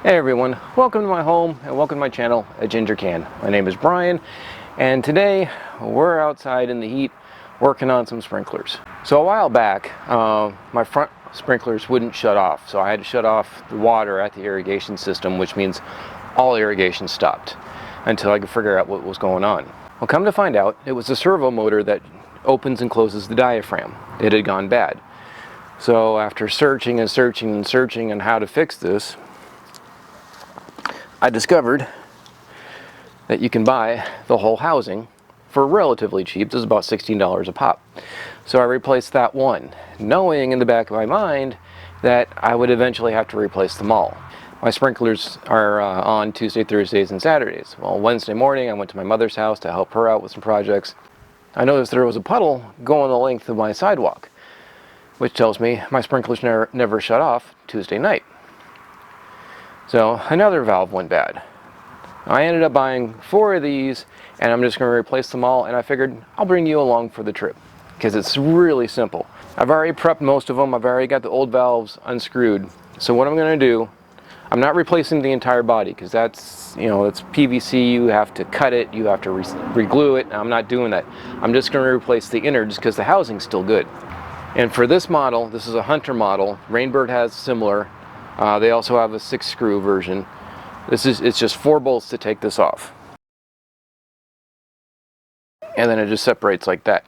Hey everyone, welcome to my home and welcome to my channel, A Ginger Can. My name is Brian and today we're outside in the heat working on some sprinklers. So a while back, my front sprinklers wouldn't shut off, so I had to shut off the water at the irrigation system, which means all irrigation stopped until I could figure out what was going on. Well, come to find out, it was the servo motor that opens and closes the diaphragm. It had gone bad. So after searching and searching and searching on how to fix this, I discovered that you can buy the whole housing for relatively cheap. This is about $16 a pop. So I replaced that one, knowing in the back of my mind that I would eventually have to replace them all. My sprinklers are on Tuesday, Thursdays, and Saturdays. Well, Wednesday morning I went to my mother's house to help her out with some projects. I noticed there was a puddle going the length of my sidewalk, which tells me my sprinklers never shut off Tuesday night. So another valve went bad. I ended up buying 4 of these and I'm just going to replace them all, and I figured I'll bring you along for the trip because it's really simple. I've already prepped most of them. I've already got the old valves unscrewed. So what I'm going to do, I'm not replacing the entire body because that's, it's PVC. You have to cut it, you have to re-glue it. I'm not doing that. I'm just going to replace the innards because the housing's still good. And for this model, this is a Hunter model. Rainbird has similar. They also have a 6-screw version. It's just 4 bolts to take this off. And then it just separates like that.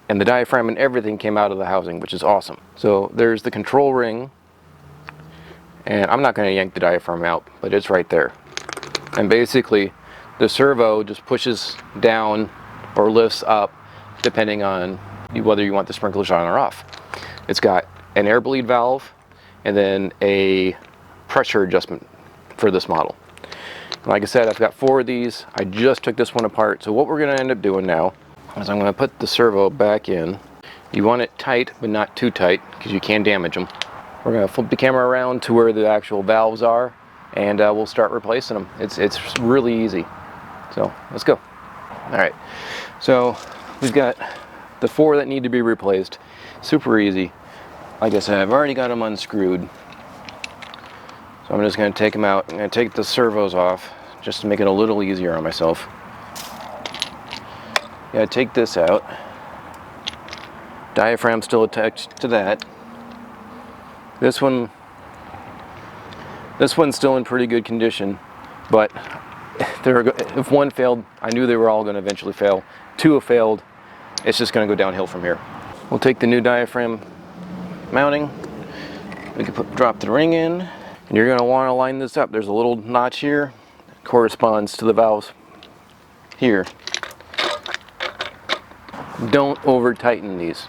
And the diaphragm and everything came out of the housing, which is awesome. So there's the control ring. And I'm not going to yank the diaphragm out, but it's right there. And basically, the servo just pushes down or lifts up, depending on whether you want the sprinklers on or off. It's got an air bleed valve, and then a pressure adjustment for this model. Like I said, I've got 4 of these. I just took this one apart. So what we're going to end up doing now is I'm going to put the servo back in. You want it tight, but not too tight because you can damage them. We're going to flip the camera around to where the actual valves are, and we'll start replacing them. It's really easy. So let's go. All right. So we've got the 4 that need to be replaced. Super easy. Like I said, I've already got them unscrewed. So I'm just going to take them out. I'm going to take the servos off just to make it a little easier on myself. Yeah, take this out. Diaphragm still attached to that. This one's still in pretty good condition, but if one failed, I knew they were all going to eventually fail. 2 have failed. It's just going to go downhill from here. We'll take the new diaphragm mounting. We can drop the ring in, and you're going to want to line this up. There's a little notch here that corresponds to the valves here. Don't over tighten these.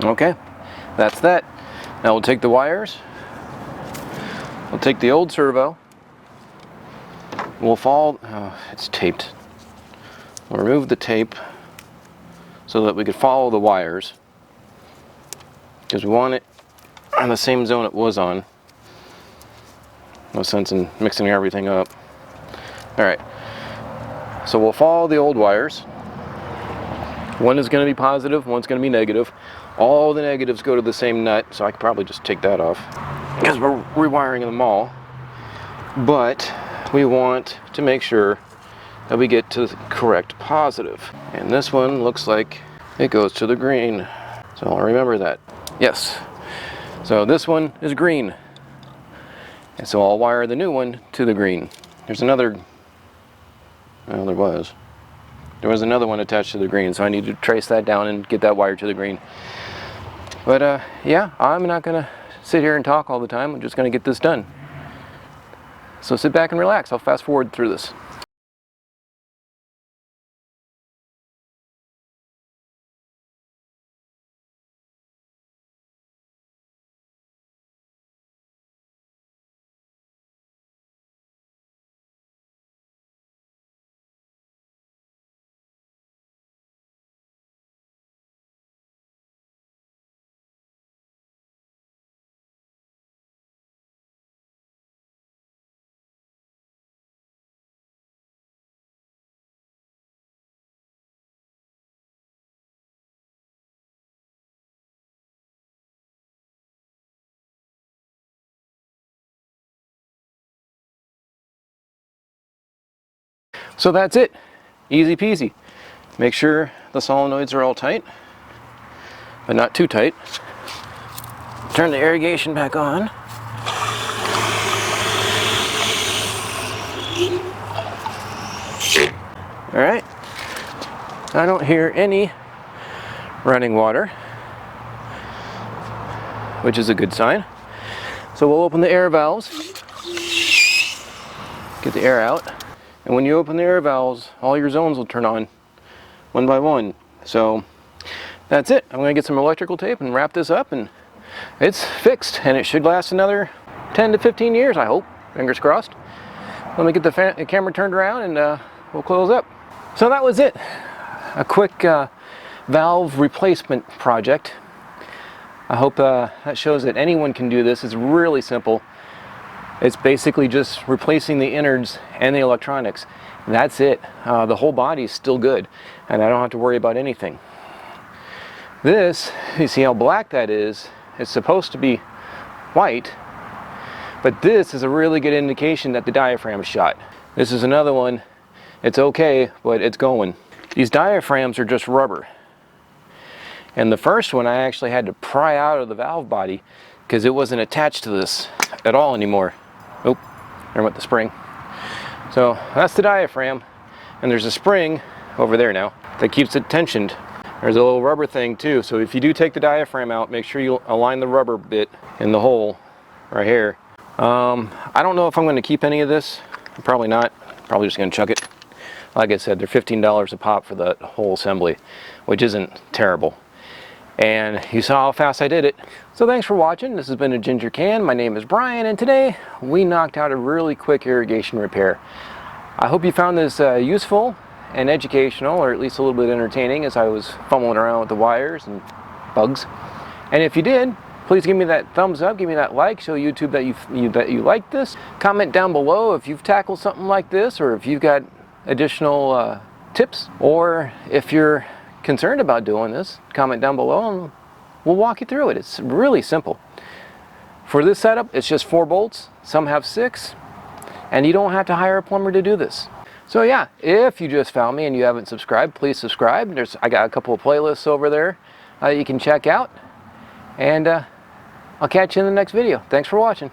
Okay, that's that. Now we'll take the wires. We'll take the old servo. We'll follow. Oh, it's taped. We'll remove the tape so that we could follow the wires, because we want it on the same zone it was on. No sense in mixing everything up. Alright, so we'll follow the old wires. One is going to be positive, one's going to be negative. All the negatives go to the same nut, so I could probably just take that off because we're rewiring them all. But we want to make sure that we get to the correct positive. And this one looks like it goes to the green. So I'll remember that. Yes. So this one is green. And so I'll wire the new one to the green. There's another, well, there was another one attached to the green, so I need to trace that down and get that wire to the green. But yeah, I'm not gonna sit here and talk all the time. I'm just gonna get this done. So sit back and relax. I'll fast forward through this. So that's it. Easy peasy. Make sure the solenoids are all tight, but not too tight. Turn the irrigation back on. All right. I don't hear any running water, which is a good sign. So we'll open the air valves, get the air out, and when you open the air valves, all your zones will turn on one by one. So that's it. I'm going to get some electrical tape and wrap this up, and it's fixed, and it should last another 10 to 15 years, I hope. Fingers crossed. Let me get the camera turned around, and we'll close up. So that was it. A quick valve replacement project. I hope that shows that anyone can do this. It's really simple. It's basically just replacing the innards and the electronics. That's it. The whole body is still good, and I don't have to worry about anything. This, you see how black that is? It's supposed to be white, but this is a really good indication that the diaphragm is shot. This is another one. It's okay, but it's going. These diaphragms are just rubber. And the first one I actually had to pry out of the valve body because it wasn't attached to this at all anymore. Oh, there went the spring. So that's the diaphragm, and there's a spring over there now that keeps it tensioned. There's a little rubber thing too, so if you do take the diaphragm out, make sure you align the rubber bit in the hole right here. I don't know if I'm going to keep any of this. Probably not. Probably just going to chuck it. Like I said, they're $15 a pop for the whole assembly, which isn't terrible. And you saw how fast I did it. So thanks for watching. This has been a Ginger Can. My name is Brian, and today we knocked out a really quick irrigation repair. I hope you found this useful and educational, or at least a little bit entertaining as I was fumbling around with the wires and bugs. And if you did, please give me that thumbs up, give me that like, show YouTube that you like this. Comment down below if you've tackled something like this, or if you've got additional tips, or if you're concerned about doing this, comment down below and we'll walk you through it. It's really simple. For this setup, it's just 4 bolts. Some have 6, and you don't have to hire a plumber to do this. So yeah, if you just found me and you haven't subscribed, please subscribe. I got a couple of playlists over there you can check out, and I'll catch you in the next video. Thanks for watching.